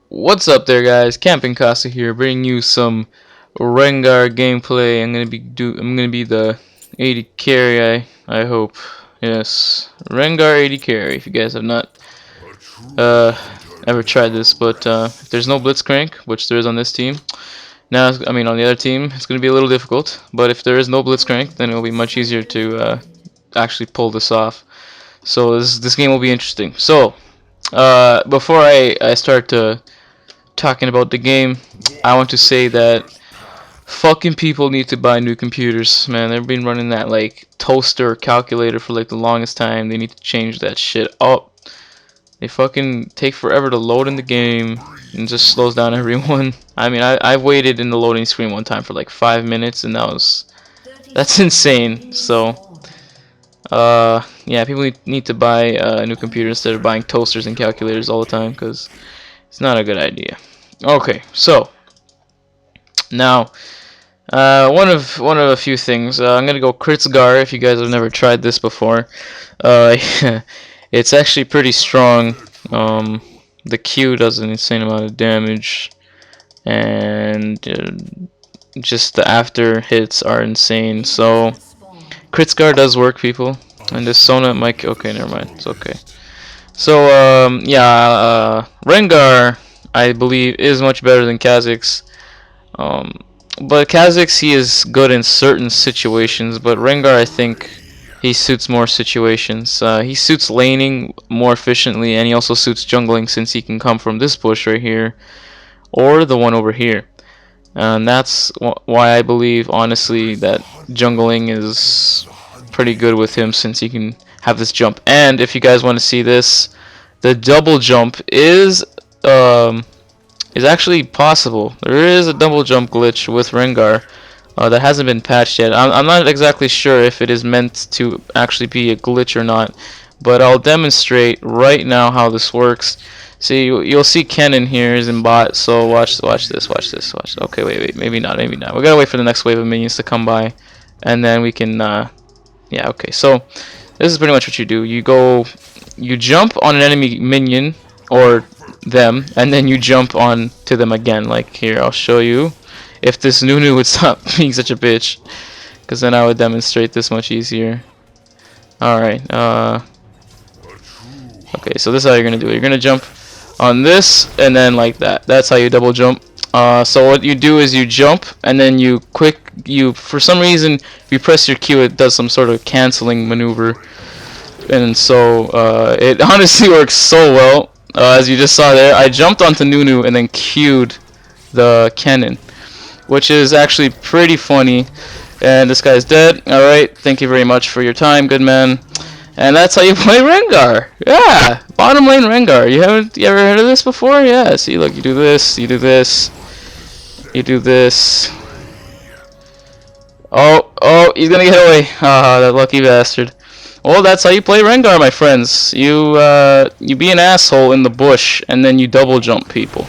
What's up there, guys? Camping Casa here, bringing you some Rengar gameplay. I'm gonna be the AD carry. I hope. Yes, Rengar AD carry. If you guys have not uh ever tried this, but if there's no Blitzcrank, which there is on this team, now I mean on the other team, it's gonna be a little difficult. But if there is no Blitzcrank, then it'll be much easier to actually pull this off. So this game will be interesting. So before I start to talking about the game, I want to say that fucking people need to buy new computers, man. They've been running that like toaster calculator for like the longest time. They need to change that shit up. They fucking take forever to load in the game and just slows down everyone. I mean, I waited in the loading screen one time for like 5 minutes, and that's insane. So yeah, people need to buy a new computer instead of buying toasters and calculators all the time, because it's not a good idea. Okay, so now one of a few things. I'm gonna go Kritzgar if you guys have never tried this before. Uh, it's actually pretty strong. The Q does an insane amount of damage, and just the after hits are insane. So Kritzgar does work, people. And this Sona might. Okay, never mind. It's okay. So yeah, Rengar, I believe, is much better than Kha'Zix. Um, but Kha'Zix, he is good in certain situations, but Rengar, I think he suits more situations. He suits laning more efficiently, and he also suits jungling since he can come from this bush right here or the one over here. And that's why I believe, honestly, that jungling is pretty good with him since he can have this jump. And if you guys want to see this, the double jump is actually possible. There is a double jump glitch with Rengar that hasn't been patched yet. I'm not exactly sure if it is meant to actually be a glitch or not, but I'll demonstrate right now how this works. See, you'll see Kennen here is in bot, so watch this. Okay, wait, maybe not. We gotta wait for the next wave of minions to come by, and then we can, yeah, okay. So this is pretty much what you do. You jump on an enemy minion, or them, and then you jump on to them again. Like here, I'll show you. If this Nunu would stop being such a bitch, because then I would demonstrate this much easier. Alright, okay, so this is how you're gonna do it. You're gonna jump on this, and then like that. That's how you double jump. So what you do is you jump, and then for some reason, if you press your Q, it does some sort of canceling maneuver. And so it honestly works so well. As you just saw there, I jumped onto Nunu and then Q'd the Kennen, which is actually pretty funny. And this guy's dead. Alright, thank you very much for your time, good man. And that's how you play Rengar. Yeah, bottom lane Rengar. You ever heard of this before? Yeah, see, look, you do this, you do this, you do this. Oh, he's gonna get away. Ah, that lucky bastard. Well, that's how you play Rengar, my friends. You be an asshole in the bush, and then you double jump people.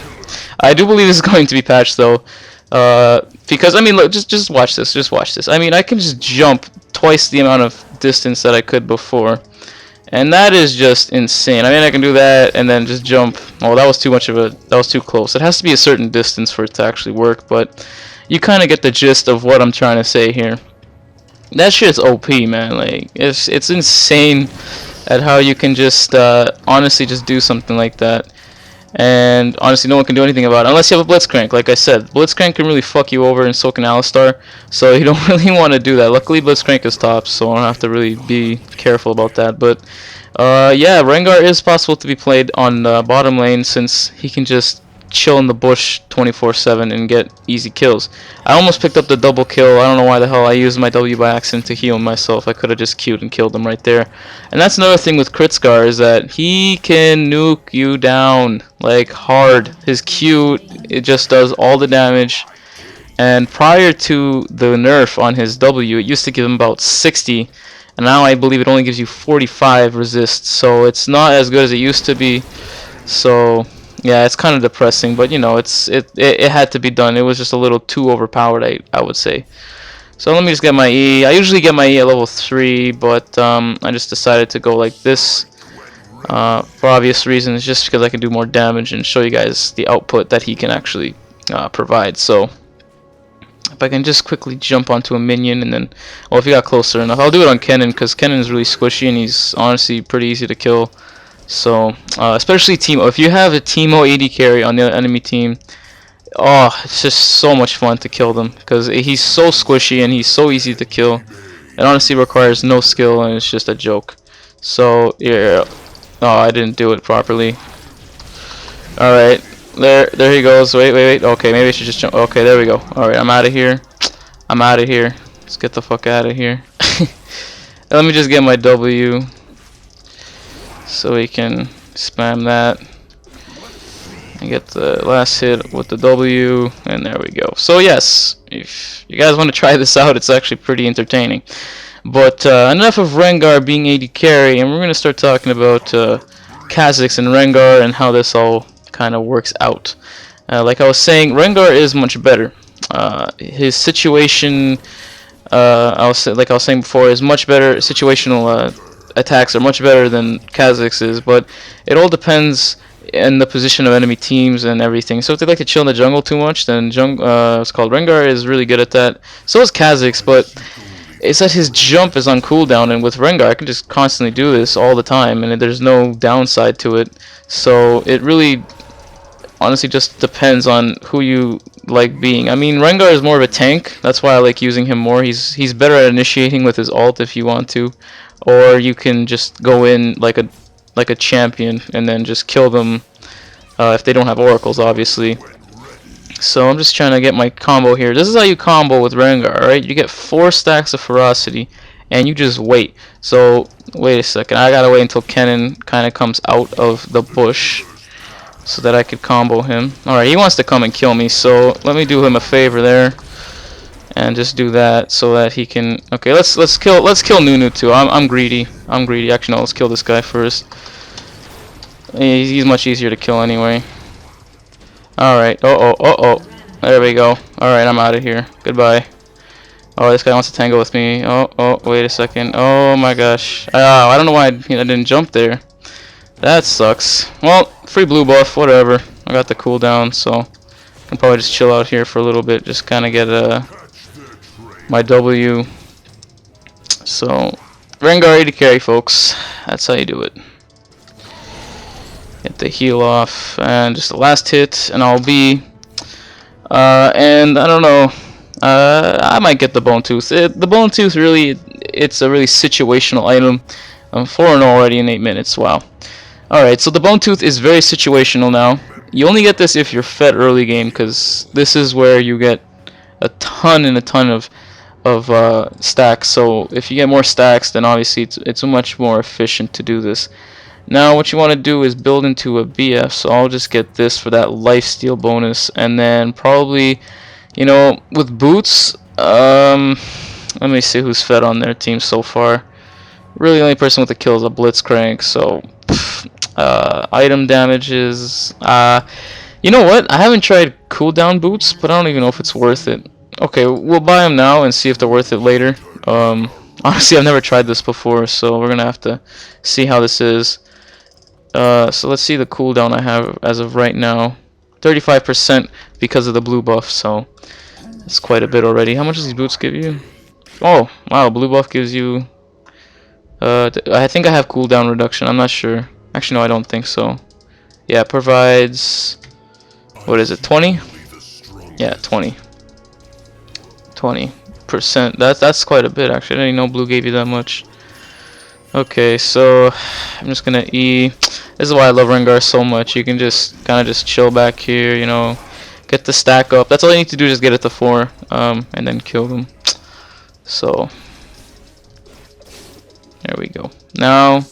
I do believe this is going to be patched, though, because I mean, look, just watch this. Just watch this. I mean, I can just jump twice the amount of distance that I could before, and that is just insane. I mean, I can do that and then just jump. Oh, that was too close. It has to be a certain distance for it to actually work, but you kind of get the gist of what I'm trying to say here. That shit's OP, man. Like, it's insane at how you can just honestly just do something like that. And honestly, no one can do anything about it unless you have a Blitzcrank. Like I said, Blitzcrank can really fuck you over, and so can Alistar. So you don't really want to do that. Luckily, Blitzcrank is top, so I don't have to really be careful about that. But yeah, Rengar is possible to be played on bottom lane since he can just chill in the bush 24/7 and get easy kills. I almost picked up the double kill. I don't know why the hell I used my W by accident to heal myself. I could have just Q'd and killed him right there. And that's another thing with Kritzgar, is that he can nuke you down like hard. His Q, it just does all the damage. And prior to the nerf on his W, it used to give him about 60, and now I believe it only gives you 45 resist. So it's not as good as it used to be. So yeah, it's kind of depressing, but you know, it had to be done. It was just a little too overpowered, I would say. So let me just get my E. I usually get my E at level 3, but I just decided to go like this. for obvious reasons, just because I can do more damage and show you guys the output that he can actually provide. So if I can just quickly jump onto a minion, and then, well, if he got closer enough, I'll do it on Kennen, because Kennen is really squishy and he's honestly pretty easy to kill. So especially Teemo, if you have a Teemo AD carry on the enemy team, oh, it's just so much fun to kill them, because he's so squishy and he's so easy to kill. It honestly requires no skill, and it's just a joke. So yeah, oh, I didn't do it properly. All right, there he goes. Wait. Okay, maybe I should just jump. Okay, there we go. All right, I'm out of here. I'm out of here. Let's get the fuck out of here. Let me just get my W, so we can spam that and get the last hit with the W, and there we go. So yes, if you guys want to try this out, it's actually pretty entertaining. But enough of Rengar being AD carry, and we're going to start talking about Kha'Zix and Rengar and how this all kind of works out. Like I was saying, Rengar is much better. His situation, like I was saying before, is much better. Situational attacks are much better than Kha'Zix is, but it all depends in the position of enemy teams and everything. So if they like to chill in the jungle too much, then it's called Rengar is really good at that. So is Kha'Zix, but it's that his jump is on cooldown, and with Rengar I can just constantly do this all the time, and there's no downside to it. So it really honestly just depends on who you like being. I mean, Rengar is more of a tank, that's why I like using him more. He's better at initiating with his ult if you want to, or you can just go in like a champion and then just kill them if they don't have oracles, obviously. So I'm just trying to get my combo here. This is how you combo with Rengar, alright? You get 4 stacks of ferocity and you just wait. So wait a second, I gotta wait until Kennen kind of comes out of the bush so that I could combo him. Alright, he wants to come and kill me, so let me do him a favor there and just do that so that he can. Okay, let's kill Nunu too. I'm greedy. Actually, no, let's kill this guy first. He's much easier to kill anyway. Alright, oh, there we go. Alright, I'm out of here. Goodbye. Oh, this guy wants to tangle with me. Oh, wait a second. Oh my gosh. I don't know why I didn't jump there. That sucks. Well, free blue buff, whatever. I got the cooldown, so I can probably just chill out here for a little bit. Just kind of get my W. So, Rengar AD carry, folks. That's how you do it. Get the heal off, and just the last hit, and I'll be. And I don't know. I might get the bone tooth. The bone tooth really, it's a really situational item. I'm 4-0 already in 8 minutes. Wow. Alright, so the bone tooth is very situational now. You only get this if you're fed early game, because this is where you get a ton of stacks. So if you get more stacks, then obviously it's much more efficient to do this. Now what you want to do is build into a BF, so I'll just get this for that lifesteal bonus, and then probably, with boots, let me see who's fed on their team so far. Really, the only person with a kill is a Blitzcrank, so item damages, you know what, I haven't tried cooldown boots, but I don't even know if it's worth it. Okay, we'll buy them now and see if they're worth it later. Honestly, I've never tried this before, so we're gonna have to see how this is. So let's see the cooldown I have as of right now. 35% because of the blue buff, so that's quite a bit already. How much does these boots give you? Oh, wow, blue buff gives you. I think I have cooldown reduction. I'm not sure. Actually, no, I don't think so. Yeah, it provides. What is it? 20? Yeah, 20. 20%. That's quite a bit actually. I didn't know blue gave you that much. Okay, so I'm just gonna E. This is why I love Rengar so much. You can just kind of just chill back here, get the stack up. That's all you need to do, just get it to 4, and then kill them. So there we go. Now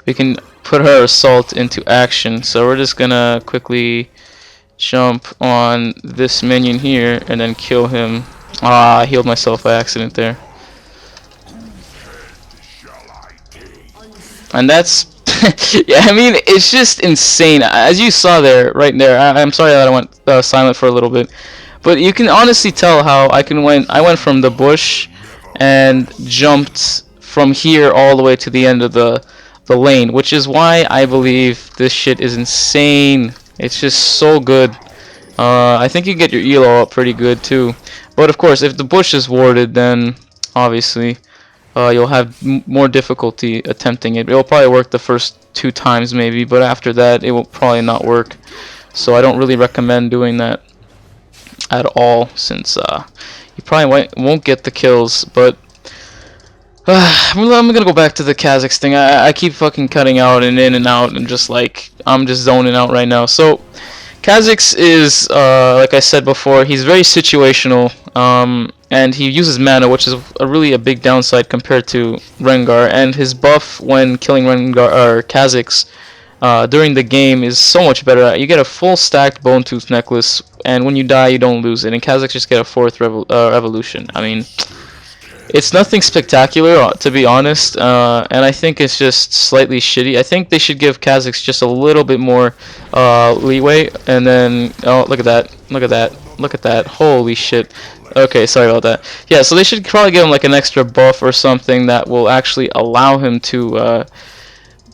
we can put our assault into action. So we're just gonna quickly jump on this minion here and then kill him. I healed myself by accident there. And that's yeah, I mean, it's just insane. As you saw there, right there, I'm sorry that I went silent for a little bit, but you can honestly tell how I went from the bush and jumped from here all the way to the end of the lane, which is why I believe this shit is insane. It's just so good. I think you get your elo up pretty good too. But of course, if the bush is warded, then obviously you'll have more difficulty attempting it. It'll probably work the first 2 times maybe, but after that it will probably not work. So I don't really recommend doing that at all, since you probably won't get the kills. But I'm gonna go back to the Kazakhs thing. I keep fucking cutting out and in and out, and just like I'm just zoning out right now. So Kazakhs is, like I said before, he's very situational, and he uses mana, which is really a big downside compared to Rengar. And his buff when killing Rengar or Kazakhs during the game is so much better. You get a full stacked Bone Tooth necklace, and when you die, you don't lose it. And Kazakhs just get a 4th evolution. I mean, it's nothing spectacular, to be honest, and I think it's just slightly shitty. I think they should give Kazakhs just a little bit more leeway, and then, oh, look at that, look at that, look at that, holy shit. Okay, sorry about that. Yeah, so they should probably give him like an extra buff or something that will actually allow him to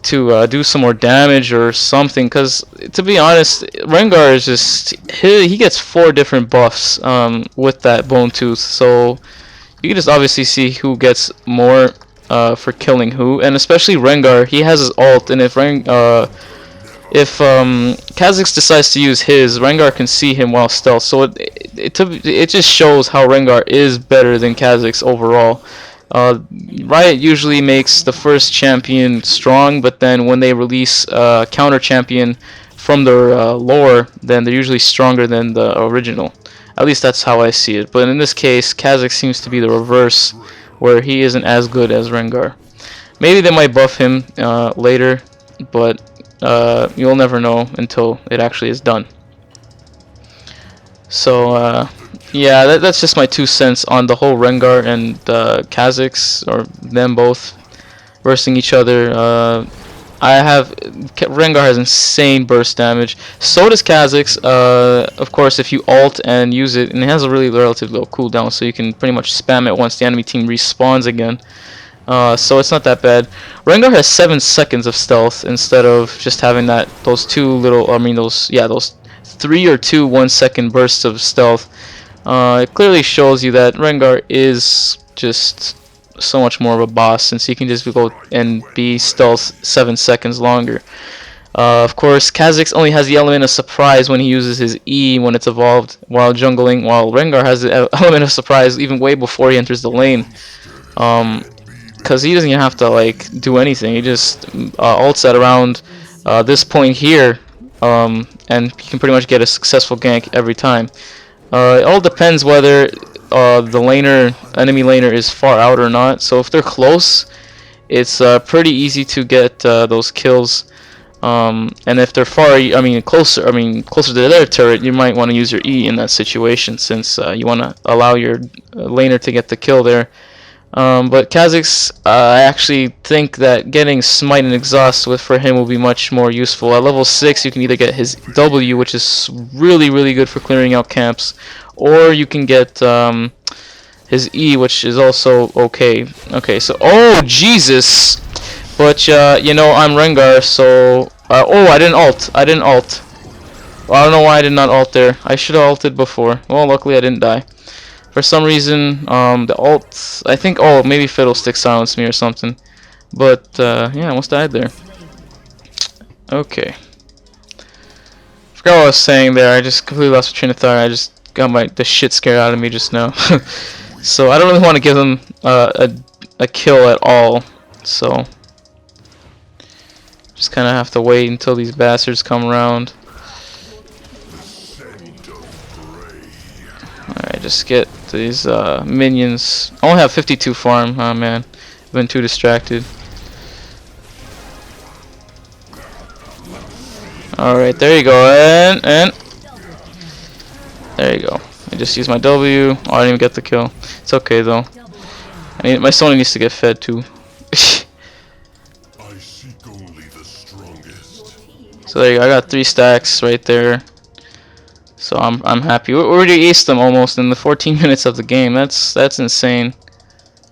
do some more damage or something, because to be honest, Rengar is just, he gets 4 different buffs with that Bone Tooth, so you can just obviously see who gets more for killing who, and especially Rengar. He has his ult, and if Kazakhs decides to use his, Rengar can see him while stealth. So it just shows how Rengar is better than Kazakhs overall. Riot usually makes the first champion strong, but then when they release a counter champion from their lore, then they're usually stronger than the original. At least that's how I see it. But in this case, Kazakh seems to be the reverse, where he isn't as good as Rengar. Maybe they might buff him later, but you'll never know until it actually is done. So yeah, that's just my 2 cents on the whole Rengar and Kazakhs, or them both versing each other. Rengar has insane burst damage. So does Kazakhs. Of course, if you ult and use it, and it has a really relatively low cooldown, so you can pretty much spam it once the enemy team respawns again. So it's not that bad. Rengar has 7 seconds of stealth instead of just having those 3 or 2 1-second bursts of stealth. It clearly shows you that Rengar is just so much more of a boss, since he can just go and be stealth 7 seconds longer. Of course, Kazakhs only has the element of surprise when he uses his E when it's evolved while jungling, while Rengar has the element of surprise even way before he enters the lane. Because he doesn't even have to like do anything. He just ults at around this point here, and he can pretty much get a successful gank every time. It all depends whether the enemy laner is far out or not. So if they're close, it's pretty easy to get those kills. And if they're closer to their turret, you might want to use your E in that situation, since you want to allow your laner to get the kill there. But Kazakhs, I actually think that getting Smite and Exhaust for him will be much more useful. At level 6, you can either get his W, which is really, really good for clearing out camps, or you can get his E, which is also okay. Okay, so, oh, Jesus! But, you know, I'm Rengar, so... oh, I didn't ult. I didn't ult. Well, I don't know why I did not ult there. I should have ulted before. Well, luckily I didn't die. For some reason, the ult, I think, oh, maybe Fiddlestick silenced me or something. But, yeah, I almost died there. Okay. Forgot what I was saying there. I just completely lost my train of thought. I just got the shit scared out of me just now. So, I don't really want to give them a kill at all. So, just kind of have to wait until these bastards come around. Alright, just get these minions. I only have 52 farm. Oh man, I've been too distracted. Alright, there you go, and there you go. I just used my W. Oh, I didn't even get the kill. It's okay though. My Sony needs to get fed too. So there you go. I got 3 stacks right there. So I'm happy. We already aced them almost in the 14 minutes of the game. That's insane.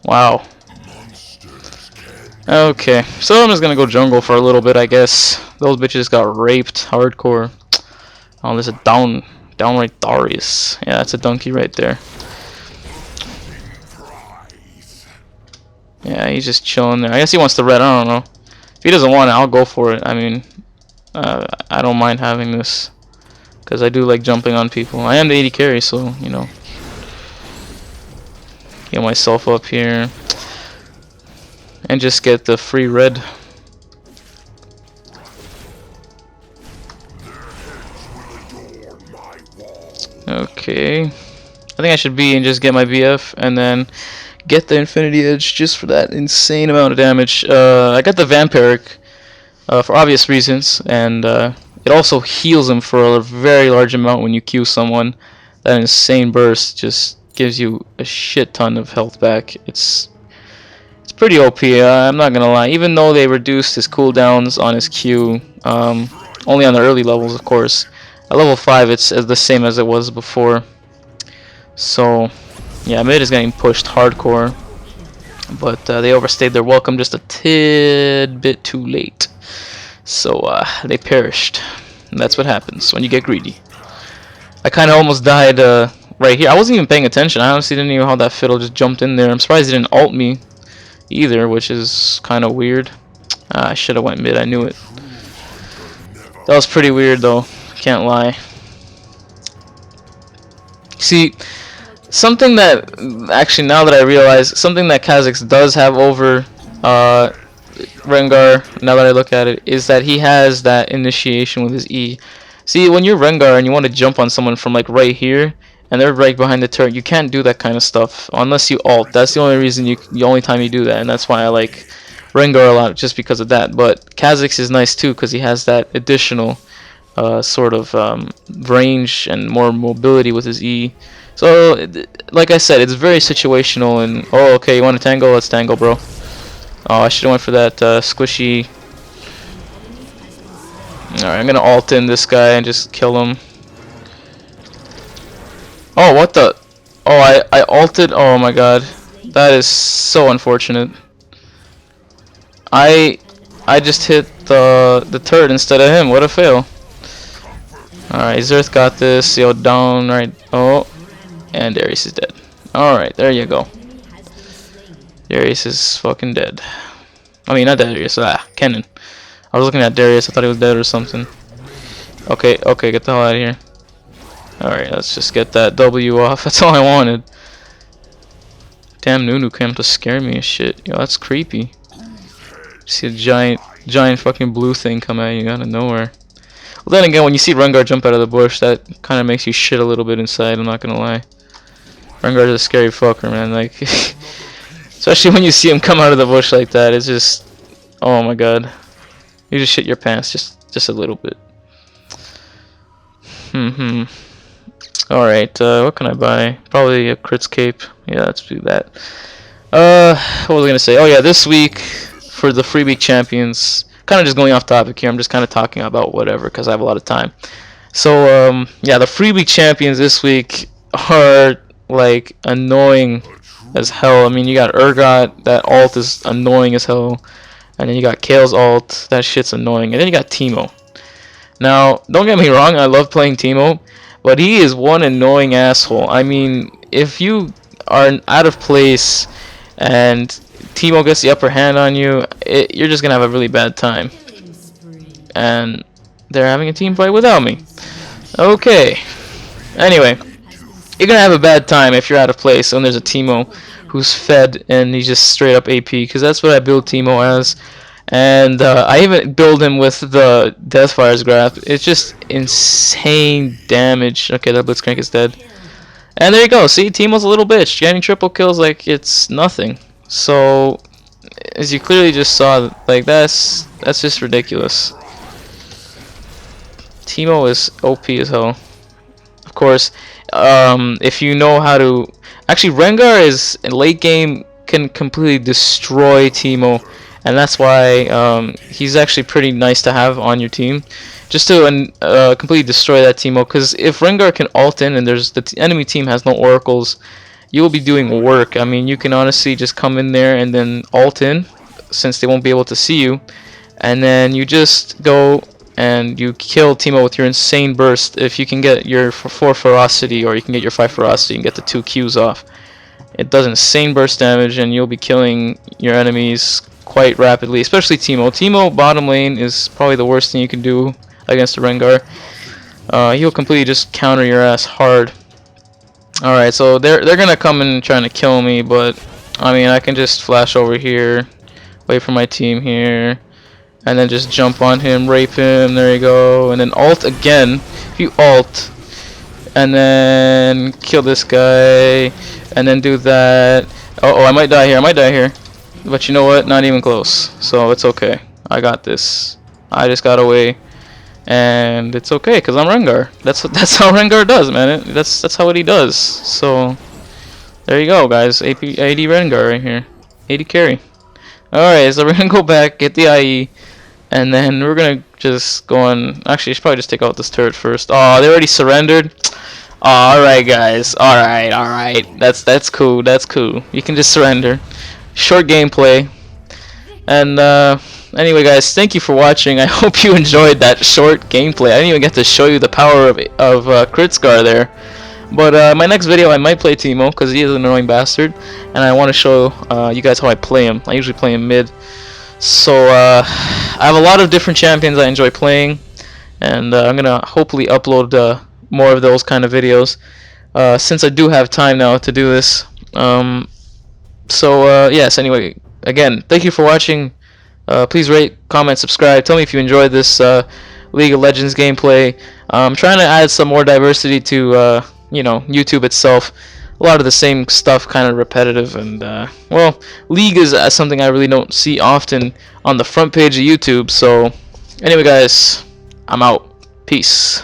Wow. Okay, so I'm just gonna go jungle for a little bit, I guess. Those bitches got raped hardcore. Oh, there's a downright Darius. Yeah, that's a donkey right there. Yeah, he's just chilling there. I guess he wants the red. I don't know. If he doesn't want it, I'll go for it. I mean, I don't mind having this because I do like jumping on people. I am the AD carry, so you know, get myself up here and just get the free red. Okay, I think I should be and just get my BF and then get the Infinity Edge just for that insane amount of damage. I got the Vampiric for obvious reasons, and it also heals him for a very large amount when you Q someone. That insane burst just gives you a shit ton of health back. It's pretty OP. I'm not gonna lie. Even though they reduced his cooldowns on his Q, only on the early levels, of course. At level 5, it's the same as it was before. So, yeah, mid is getting pushed hardcore, but they overstayed their welcome just a tidbit too late. So they perished. And that's what happens when you get greedy. I kind of almost died right here. I wasn't even paying attention. I honestly didn't even know how that fiddle just jumped in there. I'm surprised he didn't ult me either, which is kind of weird. I should have went mid. I knew it. That was pretty weird though. Can't lie. See, something that actually now that I realize, something that Kha'Zix does have over Rengar, now that I look at it, is that he has that initiation with his E. See, when you're Rengar and you want to jump on someone from like right here, and they're right behind the turret, you can't do that kind of stuff unless you ult. That's the only reason the only time you do that, and that's why I like Rengar a lot, just because of that. But Kha'Zix is nice too, because he has that additional sort of range and more mobility with his E. So, like I said, it's very situational. And oh, okay, you want to tangle? Let's tangle, bro. Oh, I should have went for that squishy. Alright, I'm gonna ult in this guy and just kill him. Oh, what the? Oh, I ulted. Oh my god, that is so unfortunate. I just hit the turret instead of him. What a fail. Alright, Zerth got this. Yo, down right. Oh, and Darius is dead. Alright, there you go. Darius is fucking dead. I mean, not Darius. Kennen. I was looking at Darius. I thought he was dead or something. Okay, okay, get the hell out of here. Alright, let's just get that W off. That's all I wanted. Damn, Nunu came to scare me as shit. Yo, that's creepy. See a giant fucking blue thing come at you out of nowhere. Well, then again, when you see Rengar jump out of the bush, that kind of makes you shit a little bit inside, I'm not gonna lie. Rengar's a scary fucker, man. Like, especially when you see him come out of the bush like that, it's just, oh my god. You just shit your pants just a little bit. Alright, what can I buy? Probably a Crit's Cape. Yeah, let's do that. What was I gonna say? Oh yeah, this week, for the Free Week Champions, kind of just going off topic here, I'm just kind of talking about whatever, because I have a lot of time. So, yeah, the Free Week Champions this week are, like, annoying as hell. I mean, you got Urgot, that ult is annoying as hell. And then you got Kale's ult, that shit's annoying. And then you got Teemo. Now, don't get me wrong, I love playing Teemo, but he is one annoying asshole. I mean, if you are out of place and Teemo gets the upper hand on you, you're just gonna have a really bad time. And they're having a team fight without me. Okay. Anyway, you're gonna have a bad time if you're out of place and there's a Teemo who's fed and he's just straight up AP, because that's what I build Teemo as. And I even build him with the Deathfire's graph. It's just insane damage. Okay, that Blitzcrank is dead. And there you go. See, Teemo's a little bitch. Getting triple kills like it's nothing. So, as you clearly just saw, like that's just ridiculous. Teemo is OP as hell. Of course, if you know how to... Actually, Rengar is, in late game, can completely destroy Teemo. And that's why he's actually pretty nice to have on your team. Just to completely destroy that Teemo. Because if Rengar can ult in and the enemy team has no oracles, you will be doing work. I mean, you can honestly just come in there and then ult in, since they won't be able to see you. And then you just go and you kill Teemo with your insane burst. If you can get your 4 ferocity, or you can get your 5 ferocity and get the 2 Qs off, it does insane burst damage, and you'll be killing your enemies quite rapidly, especially Teemo. Teemo bottom lane is probably the worst thing you can do against a Rengar. He'll completely just counter your ass hard. Alright, so they're gonna come in trying to kill me, but I mean, I can just flash over here, wait for my team here, and then just jump on him, rape him, there you go, and then ult again. If you ult, and then kill this guy, and then do that. Oh, I might die here, but you know what, not even close, so it's okay. I got this. I just got away, and it's okay, because I'm Rengar. That's how Rengar does, man. That's how he does. So there you go, guys. AD Rengar right here. AD carry. Alright, so we're gonna go back, get the IE, and then we're gonna just go on. Actually, I should probably just take out this turret first. Oh, they already surrendered. Oh, alright, guys. Alright. That's cool. That's cool. You can just surrender. Short gameplay. And anyway, guys, thank you for watching. I hope you enjoyed that short gameplay. I didn't even get to show you the power of Kritscar there. But my next video, I might play Teemo, because he is an annoying bastard, and I want to show you guys how I play him. I usually play him mid. So I have a lot of different champions I enjoy playing, and I'm gonna hopefully upload more of those kind of videos since I do have time now to do this. Yes, anyway, again, thank you for watching. Please rate, comment, subscribe. Tell me if you enjoyed this League of Legends gameplay. I'm trying to add some more diversity to YouTube itself. A lot of the same stuff, kind of repetitive, and well, League is something I really don't see often on the front page of YouTube. So anyway, guys, I'm out. Peace.